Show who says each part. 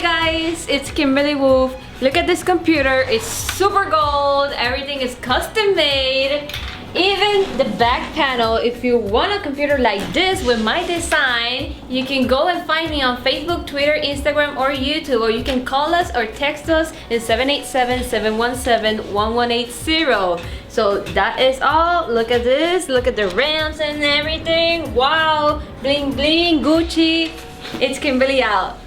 Speaker 1: guys, it's Kimberly Wolf. Look at this computer, it's super gold, everything is custom made. Even the back panel, if you want a computer like this with my design, you can go and find me on Facebook, Twitter, Instagram, or YouTube, or you can call us or text us in 787-717-1180. So that is all. Look at this, look at the RAMs and everything. Wow, bling bling, Gucci. It's Kimberly out.